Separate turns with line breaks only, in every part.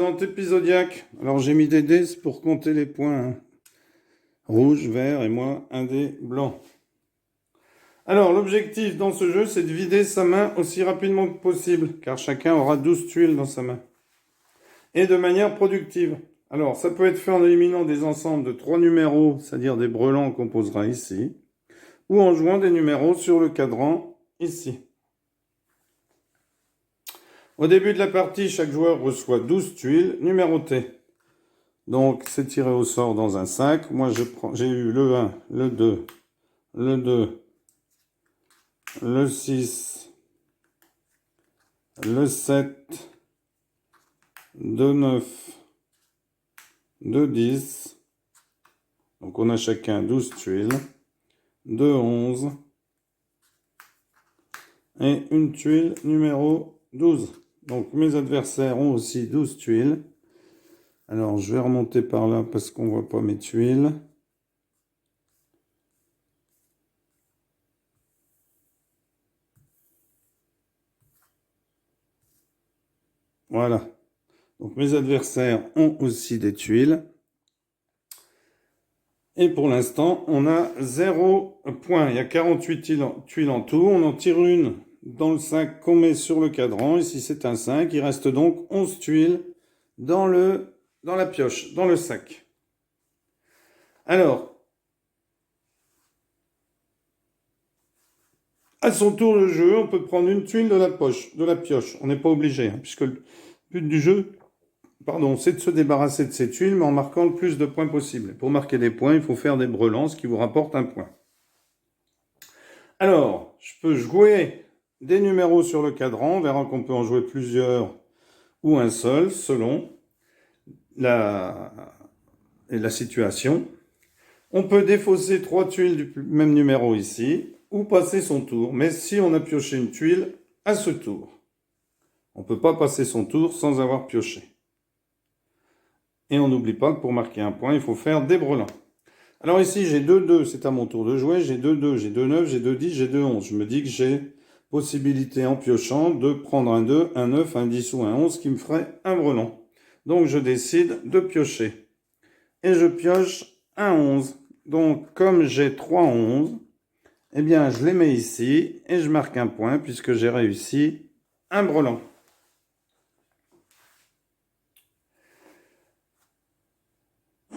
présente épisodiaque. Alors j'ai mis des dés pour compter les points. Hein. Rouge, vert et moi un dé blanc. Alors l'objectif dans ce jeu, c'est de vider sa main aussi rapidement que possible, car chacun aura 12 tuiles dans sa main. Et de manière productive. Alors ça peut être fait en éliminant des ensembles de 3 numéros, c'est-à-dire des brelans qu'on posera ici, ou en jouant des numéros sur le cadran ici. Au début de la partie, chaque joueur reçoit 12 tuiles numérotées. Donc, c'est tiré au sort dans un sac. Moi, j'ai eu le 1, le 2, le 2, le 6, le 7, 2, 9, 2, 10. Donc, on a chacun 12 tuiles. 2, 11. Et une tuile numéro 12. Donc, mes adversaires ont aussi 12 tuiles. Alors, je vais remonter par là parce qu'on ne voit pas mes tuiles. Voilà. Donc, mes adversaires ont aussi des tuiles. Et pour l'instant, on a 0 point. Il y a 48 tuiles en tout. On en tire une dans le sac qu'on met sur le cadran. Ici, c'est un 5. Il reste donc 11 tuiles dans la pioche, dans le sac. Alors, à son tour de jeu, on peut prendre une tuile de la pioche. On n'est pas obligé, hein, puisque le but du jeu, c'est de se débarrasser de ces tuiles, mais en marquant le plus de points possible. Pour marquer des points, il faut faire des brelans, ce qui vous rapporte un point. Alors, je peux jouer des numéros sur le cadran. On verra qu'on peut en jouer plusieurs ou un seul, selon la situation. On peut défausser 3 tuiles du même numéro ici, ou passer son tour. Mais si on a pioché une tuile à ce tour, on ne peut pas passer son tour sans avoir pioché. Et on n'oublie pas que pour marquer un point, il faut faire des brelans. Alors ici, j'ai 2 2, c'est à mon tour de jouer. J'ai 2 2, j'ai 2 9, j'ai 2 10, j'ai 2 11. Je me dis que j'ai possibilité en piochant de prendre un 2, un 9, un 10 ou un 11 qui me ferait un brelan. Donc je décide de piocher. Et je pioche un 11. Donc comme j'ai 3 11, eh bien je les mets ici et je marque un point puisque j'ai réussi un brelan.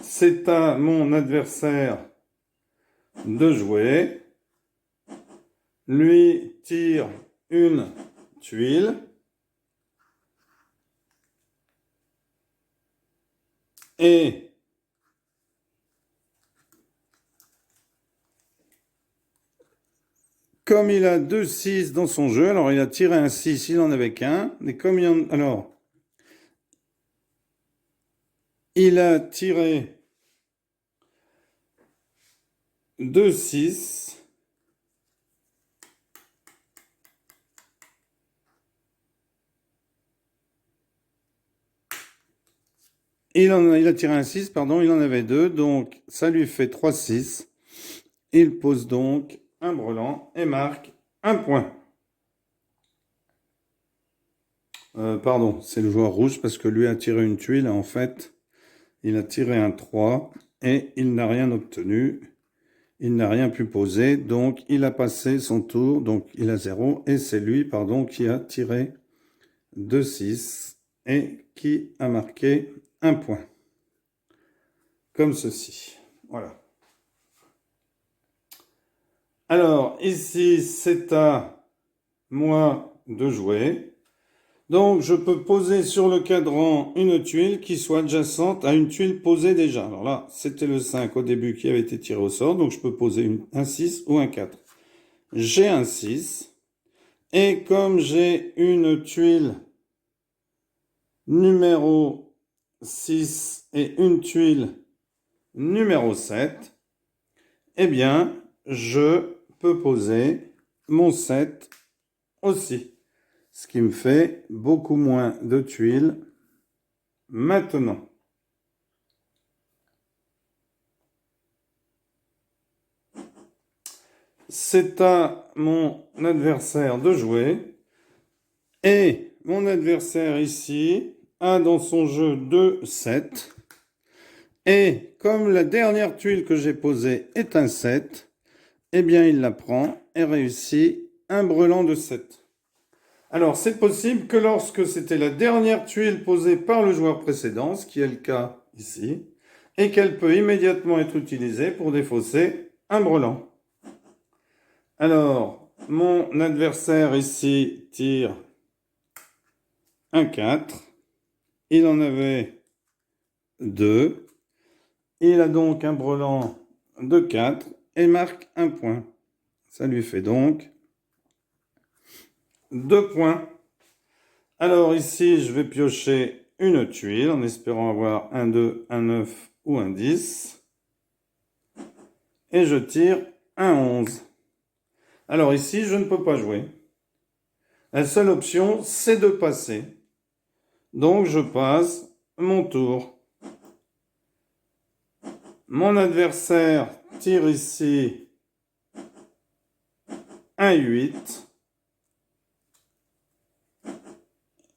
C'est à mon adversaire de jouer. Lui tire une tuile. Et comme il a 2 6 dans son jeu, alors il a tiré un 6, il n'en avait qu'un. Mais comme il a tiré 2 6. Il a tiré un 6, pardon, il en avait 2, donc ça lui fait 3 6. Il pose donc un brelan et marque un point. C'est le joueur rouge parce que lui a tiré une tuile. En fait, il a tiré un 3 et il n'a rien obtenu. Il n'a rien pu poser, donc il a passé son tour, donc il a 0. Et c'est lui, qui a tiré 2 6 et qui a marqué un point. Comme ceci. Voilà. Alors, ici, c'est à moi de jouer. Donc, je peux poser sur le cadran une tuile qui soit adjacente à une tuile posée déjà. Alors là, c'était le 5 au début qui avait été tiré au sort. Donc, je peux poser un 6 ou un 4. J'ai un 6. Et comme j'ai une tuile numéro 6 et une tuile numéro 7, eh bien, je peux poser mon 7 aussi. Ce qui me fait beaucoup moins de tuiles maintenant. C'est à mon adversaire de jouer. Et mon adversaire ici a dans son jeu 2, 7. Et comme la dernière tuile que j'ai posée est un 7, eh bien il la prend et réussit un brelan de 7. Alors c'est possible que lorsque c'était la dernière tuile posée par le joueur précédent, ce qui est le cas ici, et qu'elle peut immédiatement être utilisée pour défausser un brelan. Alors, mon adversaire ici tire un 4. Il en avait 2. Il a donc un brelan de 4 et marque un point. Ça lui fait donc 2 points. Alors ici, je vais piocher une tuile en espérant avoir un 2, un 9 ou un 10. Et je tire un 11. Alors ici, je ne peux pas jouer. La seule option, c'est de passer. Donc je passe mon tour. Mon adversaire tire ici un 8.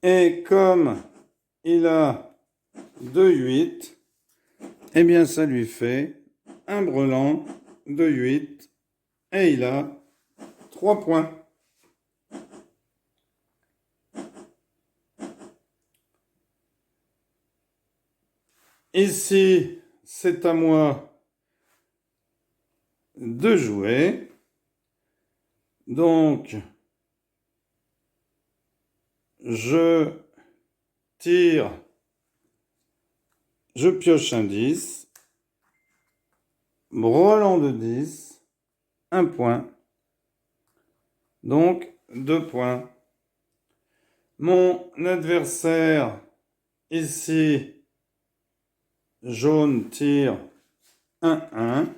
Et comme il a 2 8, eh bien ça lui fait un brelan de 8 et il a 3 points. Ici, c'est à moi de jouer. Donc, je tire, je pioche un 10, brelan de 10, un point. Donc, 2 points. Mon adversaire, ici, jaune, tire un 1.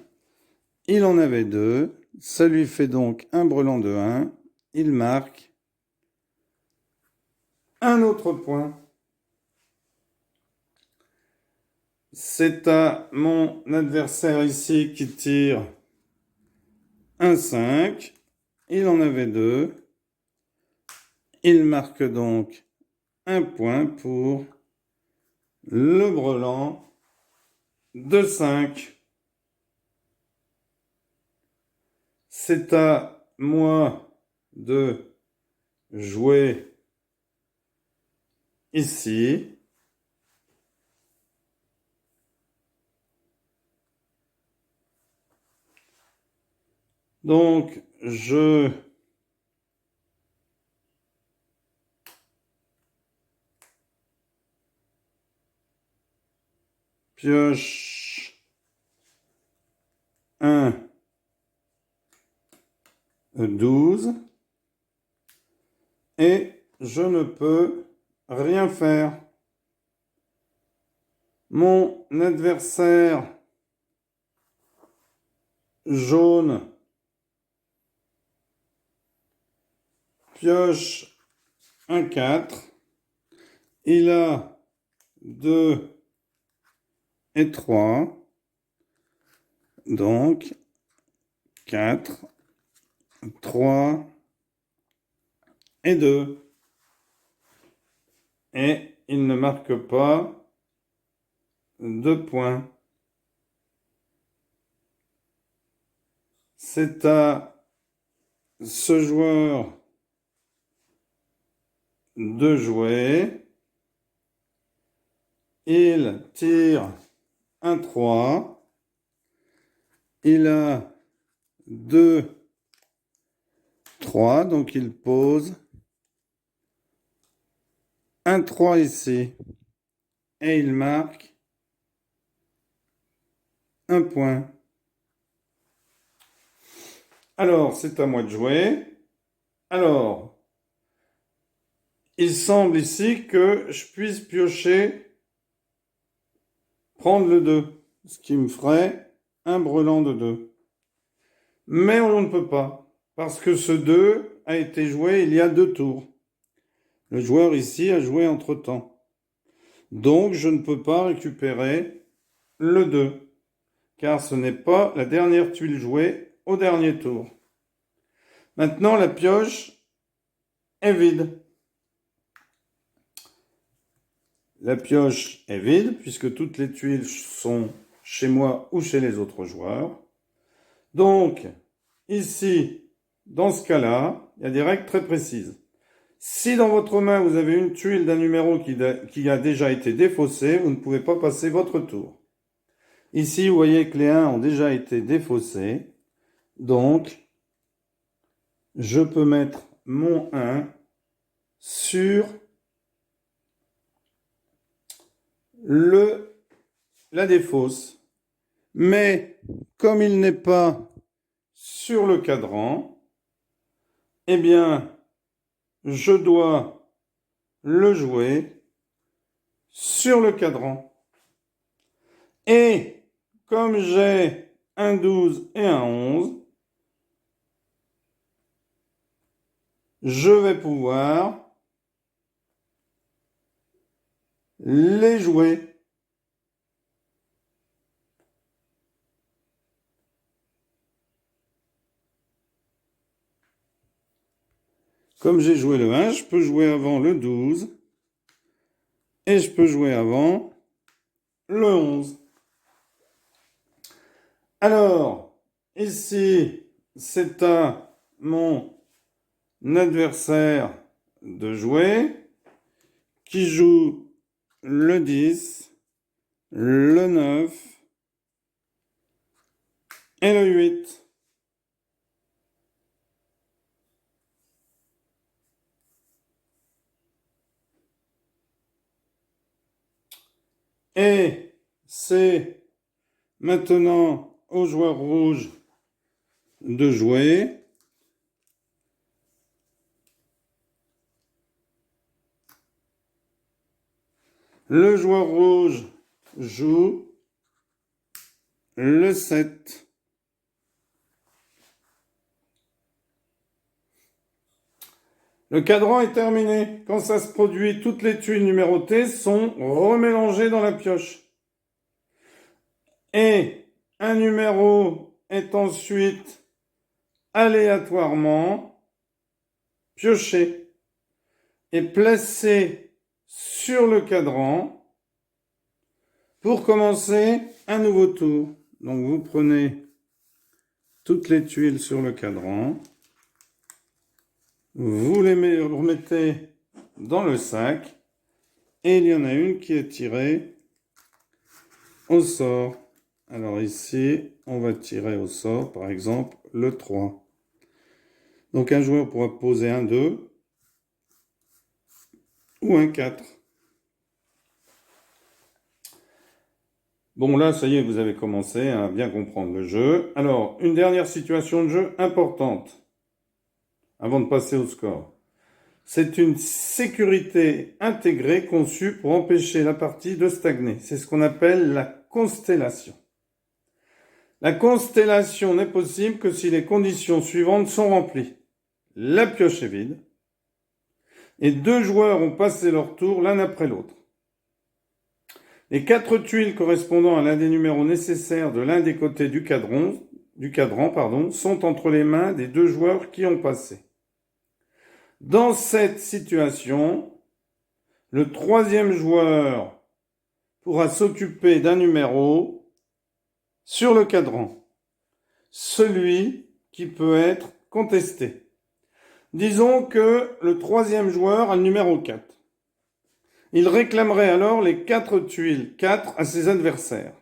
Il en avait 2. Ça lui fait donc un brelan de 1. Il marque un autre point. C'est à mon adversaire ici qui tire un 5. Il en avait 2. Il marque donc un point pour le brelan de 5. C'est à moi de jouer ici. Donc, je pioche un 12 et je ne peux rien faire. Mon adversaire jaune pioche un 4. Il a 2 et 3. Donc 4, 3 et 2. Et il ne marque pas 2 points. C'est à ce joueur de jouer. Il tire un 3. Il a 2, 3. Donc il pose un 3 ici. Et il marque un point. Alors, c'est à moi de jouer. Alors, il semble ici que je puisse piocher, prendre le 2, ce qui me ferait un brelan de 2. Mais on ne peut pas, parce que ce 2 a été joué il y a 2 tours. Le joueur ici a joué entre-temps. Donc, je ne peux pas récupérer le 2, car ce n'est pas la dernière tuile jouée au dernier tour. Maintenant, la pioche est vide. la pioche est vide, puisque toutes les tuiles sont chez moi ou chez les autres joueurs. Donc, ici, dans ce cas-là, il y a des règles très précises. Si dans votre main, vous avez une tuile d'un numéro qui a déjà été défaussée, vous ne pouvez pas passer votre tour. Ici, vous voyez que les 1 ont déjà été défaussés. Donc, je peux mettre mon 1 sur la défausse. Mais, comme il n'est pas sur le cadran, eh bien, je dois le jouer sur le cadran. Et comme j'ai un 12 et un 11, je vais pouvoir les jouer. Comme j'ai joué le 1, je peux jouer avant le 12 et je peux jouer avant le 11. Alors, ici, c'est à mon adversaire de jouer qui joue le 10, le 9 et le 8. Et c'est maintenant au joueur rouge de jouer. Le joueur rouge joue le 7. Le cadran est terminé. Quand ça se produit, toutes les tuiles numérotées sont remélangées dans la pioche. Et un numéro est ensuite aléatoirement pioché et placé sur le cadran pour commencer un nouveau tour. Donc vous prenez toutes les tuiles sur le cadran, vous les remettez dans le sac et il y en a une qui est tirée au sort. Alors ici, on va tirer au sort, par exemple, le 3. Donc un joueur pourra poser un 2 ou un 4. Bon, là, ça y est, vous avez commencé à bien comprendre le jeu. Alors, une dernière situation de jeu importante, avant de passer au score. C'est une sécurité intégrée conçue pour empêcher la partie de stagner. C'est ce qu'on appelle la constellation. La constellation n'est possible que si les conditions suivantes sont remplies. La pioche est vide et 2 joueurs ont passé leur tour l'un après l'autre. Les 4 tuiles correspondant à l'un des numéros nécessaires de l'un des côtés du cadran, sont entre les mains des 2 joueurs qui ont passé. Dans cette situation, le 3e joueur pourra s'occuper d'un numéro sur le cadran, celui qui peut être contesté. Disons que le 3e joueur a le numéro 4. Il réclamerait alors les 4 tuiles 4 à ses adversaires.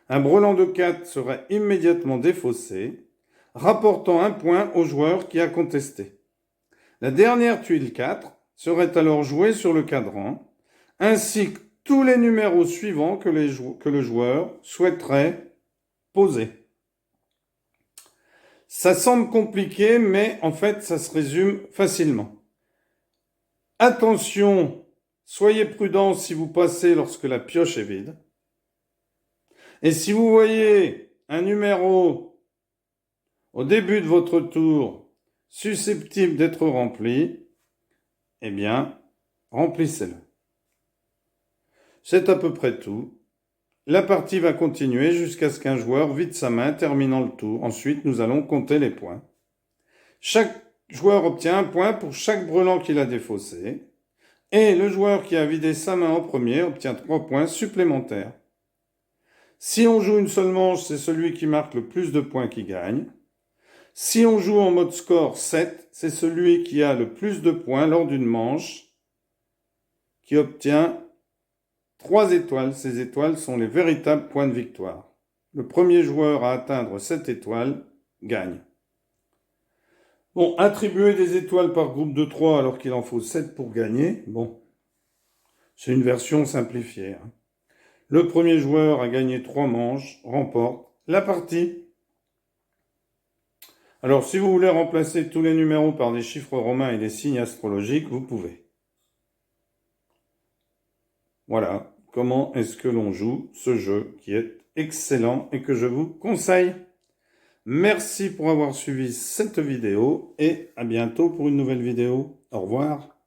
Un brelan de 4 serait immédiatement défaussé, rapportant un point au joueur qui a contesté. La dernière tuile 4 serait alors jouée sur le cadran, ainsi que tous les numéros suivants que le joueur souhaiterait poser. Ça semble compliqué, mais en fait, ça se résume facilement. Attention, soyez prudent si vous passez lorsque la pioche est vide. Et si vous voyez un numéro au début de votre tour susceptible d'être rempli, eh bien, remplissez-le. C'est à peu près tout. La partie va continuer jusqu'à ce qu'un joueur vide sa main terminant le tour. Ensuite, nous allons compter les points. Chaque joueur obtient un point pour chaque brelan qu'il a défaussé. Et le joueur qui a vidé sa main en premier obtient 3 points supplémentaires. Si on joue une seule manche, c'est celui qui marque le plus de points qui gagne. Si on joue en mode score 7, c'est celui qui a le plus de points lors d'une manche qui obtient 3 étoiles. Ces étoiles sont les véritables points de victoire. Le premier joueur à atteindre 7 étoiles gagne. Bon, attribuer des étoiles par groupe de 3 alors qu'il en faut 7 pour gagner, bon, c'est une version simplifiée. Le premier joueur à gagner 3 manches remporte la partie. Alors, si vous voulez remplacer tous les numéros par des chiffres romains et des signes astrologiques, vous pouvez. Voilà comment est-ce que l'on joue ce jeu qui est excellent et que je vous conseille. Merci pour avoir suivi cette vidéo et à bientôt pour une nouvelle vidéo. Au revoir.